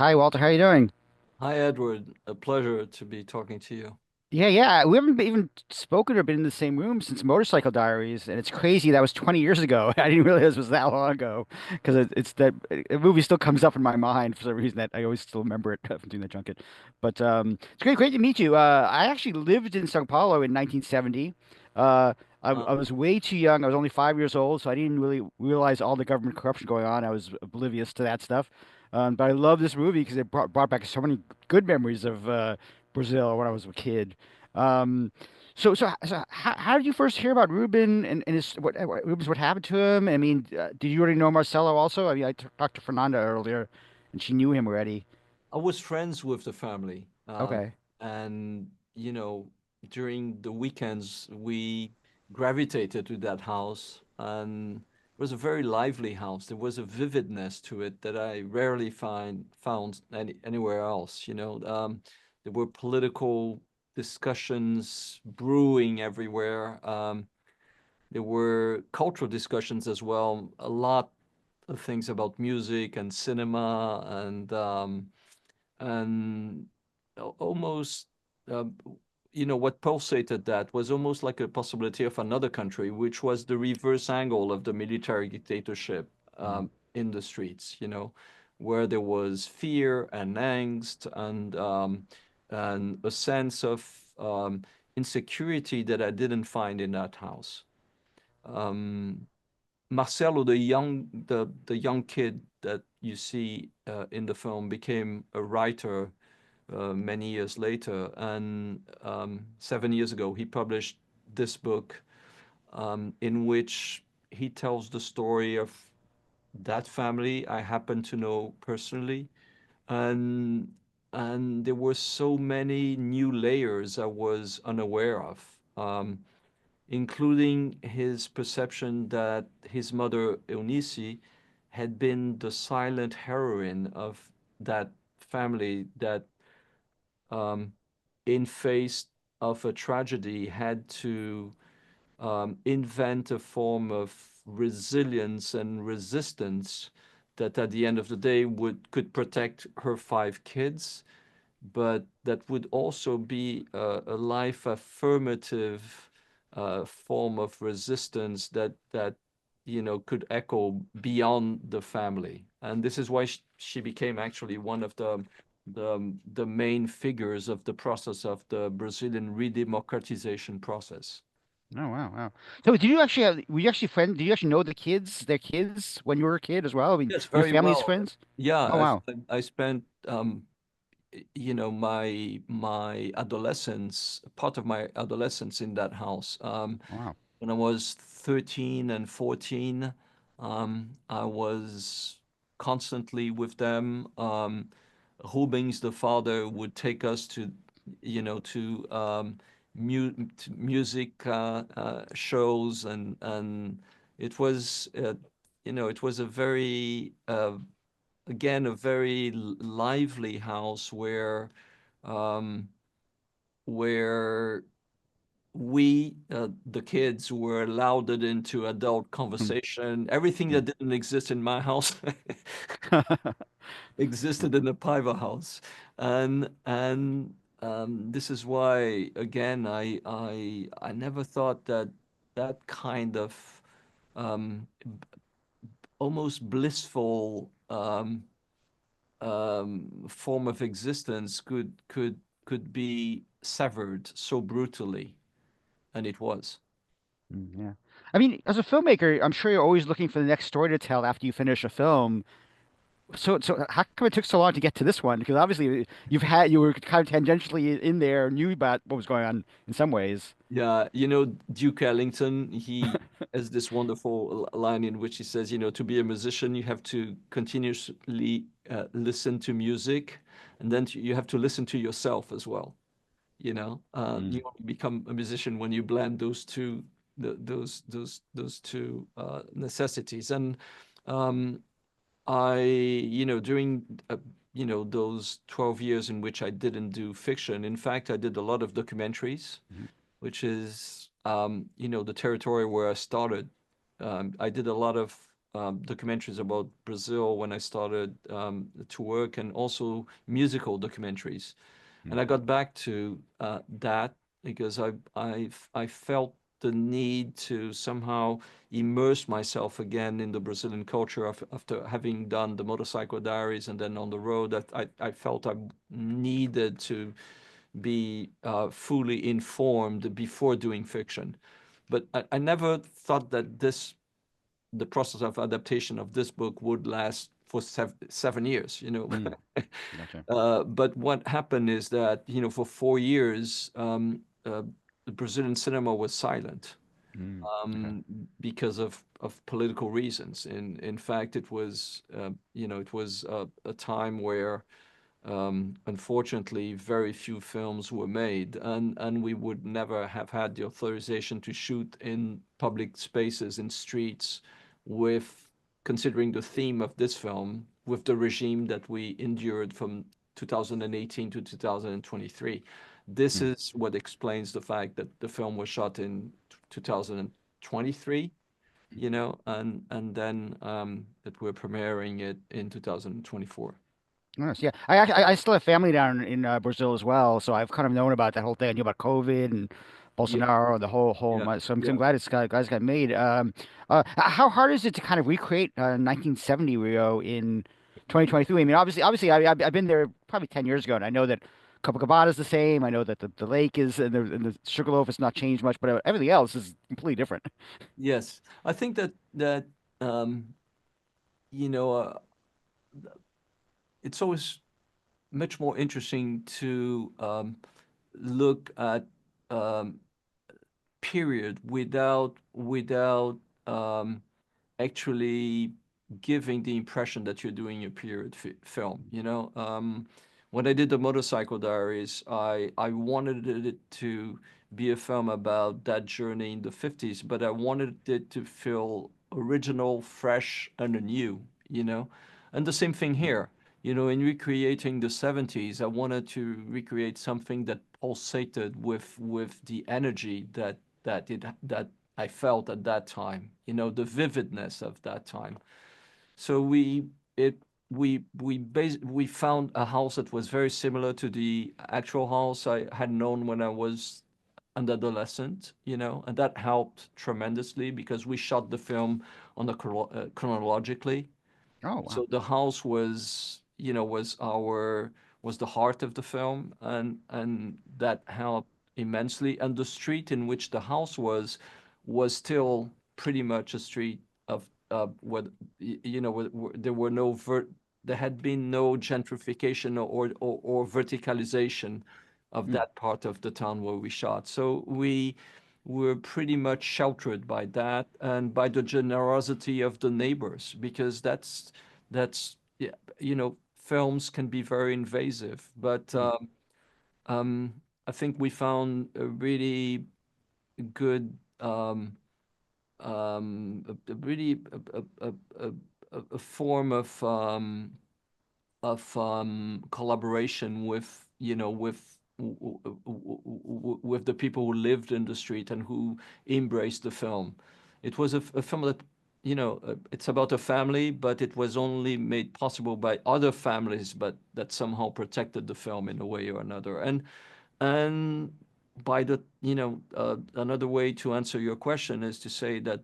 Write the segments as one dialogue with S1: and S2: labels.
S1: Hi, Walter. How you doing?
S2: Hi, Edward. A pleasure to be talking to you.
S1: Yeah. We haven't even spoken or been in the same room since Motorcycle Diaries, and it's crazy. That was 20 years ago. I didn't realize it was that long ago because it's that movie still comes up in my mind for some reason that I always still remember it from doing the junket. But it's great to meet you. I actually lived in São Paulo in 1970. Uh, I
S2: Uh,
S1: was way too young. I was only 5 years old, so I didn't really realize all the government corruption going on. I was oblivious to that stuff. But I love this movie because it brought back so many good memories of Brazil when I was a kid. Um, so how did you first hear about Ruben and his Rubens? What happened to him? I mean, did you already know Marcelo also? I mean, talked to Fernanda earlier, and she knew him already.
S2: I was friends with the family,
S1: Okay.
S2: and you know, during the weekends we gravitated to that house, and it was a very lively house. There was a vividness to it that I rarely found anywhere else. There were political discussions brewing everywhere. There were cultural discussions as well, a lot of things about music and cinema and almost um, what pulsated that was almost like a possibility of another country, which was the reverse angle of the military dictatorship
S1: Mm.
S2: in the streets, where there was fear and angst and a sense of insecurity that I didn't find in that house. um, Marcelo, the young kid that you see in the film, became a writer many years later, and 7 years ago he published this book in which he tells the story of that family I happen to know personally, and there were so many new layers I was unaware of. Including his perception that his mother, Eunice, had been the silent heroine of that family that, um, in face of a tragedy, had to invent a form of resilience and resistance that at the end of the day could protect her five kids, but that would also be a life affirmative form of resistance that could echo beyond the family. And this is why she became actually one of the main figures of the process of the Brazilian redemocratization process.
S1: Oh wow. So did you actually have? Were you actually friends? Did you actually know the kids, their kids, when you were a kid as well? I mean,
S2: Yes,
S1: your
S2: very
S1: family's
S2: well.
S1: friends?
S2: Yeah,
S1: Oh wow.
S2: I spent my adolescence, part of my adolescence in that house.
S1: Wow.
S2: When I was 13 and 14, I was constantly with them. Rubens, the father, would take us to music shows, and it was, it was a very, again, a very lively house um, where we, the kids, were allowed it into adult
S1: Hmm.
S2: conversation. Everything
S1: Yeah.
S2: that didn't exist in my house existed in the Paiva house, and this is why, again, I never thought that that kind of um, almost blissful form of existence could be severed so brutally, and it was.
S1: Yeah. I mean, as a filmmaker, I'm sure you're always looking for the next story to tell after you finish a film. So how come it took so long to get to this one? Because obviously you were kind of tangentially in there, knew about what was going on in some ways.
S2: Yeah, Duke Ellington, he has this wonderful line in which he says, to be a musician, you have to continuously listen to music, and then you have to listen to yourself as well. You
S1: Mm.
S2: only become a musician when you blend those two, those two necessities. And um, during those 12 years in which I didn't do fiction, in fact, I did a lot of documentaries,
S1: Mhm.
S2: which is the territory where I started. I did a lot of documentaries about Brazil when I started to work, and also musical documentaries.
S1: Mm.
S2: And I got back to that because I felt the need to somehow immerse myself again in the Brazilian culture after having done the Motorcycle Diaries and then on the road. That I felt I needed to be fully informed before doing fiction. But I never thought that the process of adaptation of this book would last for 7 years, you know.
S1: Mm. Gotcha.
S2: But what happened is that, you know, for 4 years, the Brazilian cinema was silent
S1: Mm. Okay.
S2: because of political reasons. In fact, it was, you know, it was a time where unfortunately, very few films were made, and we would never have had the authorization to shoot in public spaces, in streets, with considering the theme of this film, with the regime that we endured from 2018 to 2023. This
S1: Mm.
S2: is what explains the fact that the film was shot in 2023, you know, and then that we're premiering it in 2024.
S1: Nice. Yeah, I still have family down in Brazil as well, so I've kind of known about that whole thing. I knew about COVID and
S2: Yeah,
S1: Bolsonaro, the whole.
S2: yeah,
S1: So I'm
S2: yeah.
S1: glad guys got made. How hard is it to kind of recreate 1970 Rio in 2023? I mean, obviously, I've been there probably 10 years ago, and I know that Copacabana is the same. I know that the lake is and the Sugarloaf has not changed much, but everything else is completely different.
S2: Yes, I think that um, you know, it's always much more interesting to look at um, period without um, actually giving the impression that you're doing a period film. You know, when I did the Motorcycle Diaries, I wanted it to be a film about that journey in the 50s, but I wanted it to feel original, fresh, and new. You know, and the same thing
S1: Mm,
S2: here. You know, in recreating the 70s, I wanted to recreate something that pulsated with the energy that I felt at that time, you know, the vividness of that time. So it we found a house that was very similar to the actual house I had known when I was an adolescent, you know, and that helped tremendously because we shot the film on the chronologically.
S1: oh wow.
S2: So the house was, you know, was the heart of the film, and that helped immensely. And the street in which the house was still pretty much a street of where you know where there were no there had been no gentrification or verticalization of
S1: Mm,
S2: that part of the town where we shot. So we were pretty much sheltered by that and by the generosity of the neighbors because that's yeah, you know, films can be very invasive, but
S1: mm,
S2: um, I think we found a really good a really a form of collaboration with, you know, with the people who lived in the street and who embraced the film. It was a film that, you know, it's about a family, but it was only made possible by other families, but that somehow protected the film in a way or another. And by the, you know, another way to answer your question is to say that,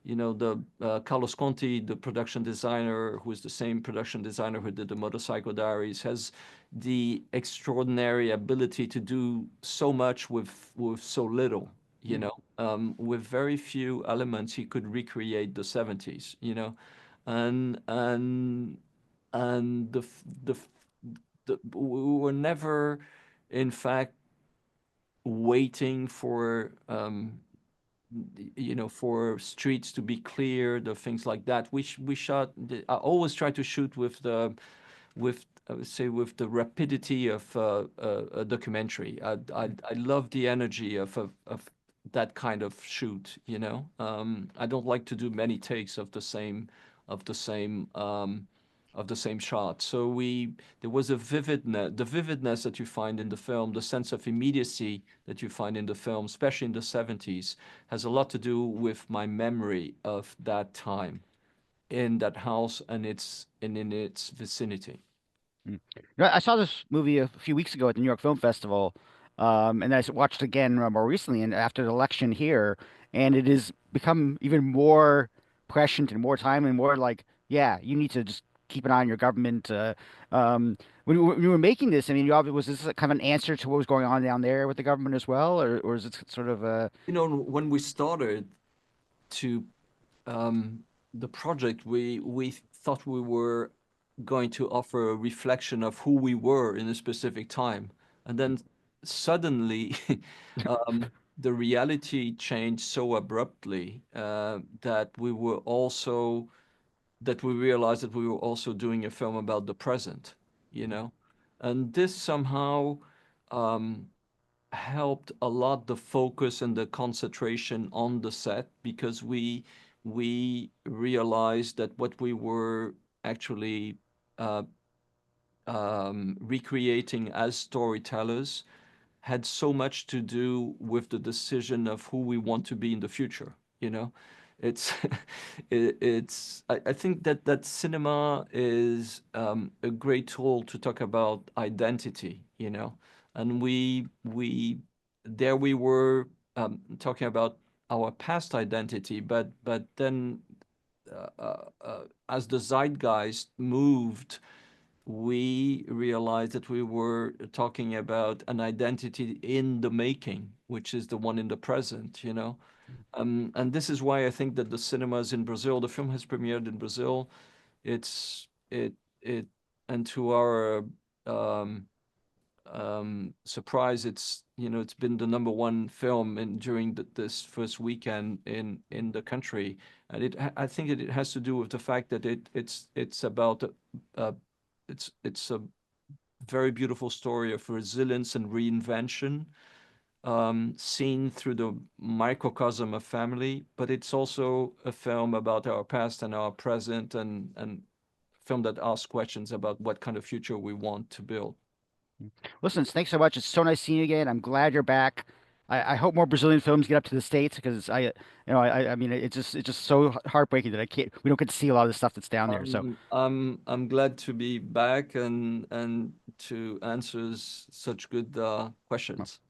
S2: you know, the Carlos Conti, the production designer, who is the same production designer who did the Motorcycle Diaries, has the extraordinary ability to do so much with so little. You
S1: mm,
S2: know, with very few elements, he could recreate the 70s. You know, and and and we were never, in fact, waiting for you know, for streets to be cleared or things like that. We shot. I always try to shoot with the with I would say with the rapidity of a documentary. I love the energy of that kind of shoot. You know, I don't like to do many takes of the same of the same of the same shot. So we there was a vividness, the vividness that you find in the film, the sense of immediacy that you find in the film, especially in the 70s, has a lot to do with my memory of that time. in that house and in its vicinity.
S1: Mm. I saw this movie a few weeks ago at the New York Film Festival, and watched it again more recently, and after the election here, and it has become even more prescient and more timely, and more like, yeah, you need to just keep an eye on your government. When you were making this, I mean, was this kind of an answer to what was going on down there with the government as well, or is it sort of
S2: You know, when we started to the project, we thought we were going to offer a reflection of who we were in a specific time, and then suddenly, the reality changed so abruptly that we realized that we were also doing a film about the present, you know, and this somehow um, helped a lot the focus and the concentration on the set because we realized that what we were actually uh, recreating as storytellers had so much to do with the decision of who we want to be in the future. You know, it's I think that cinema is a great tool to talk about identity. You know, and we there we were talking about our past identity, but then as the zeitgeist moved, we realized that we were talking about an identity in the making, which is the one in the present, you know. And this is why I think that the cinemas in Brazil, the film has premiered in Brazil. It's it, and to our um, surprise, it's been the number one film during this first weekend in the country, and I think it has to do with the fact that it's about a, it's a very beautiful story of resilience and reinvention, seen through the microcosm of family, but it's also a film about our past and our present, and film that asks questions about what kind of future we want to build.
S1: Listen, thanks so much. It's so nice seeing you again. I'm glad you're back. I hope more Brazilian films get up to the States because I mean, it's just so heartbreaking that we don't get to see a lot of the stuff that's down there. So,
S2: I'm glad to be back and to answer such good
S1: well,
S2: questions.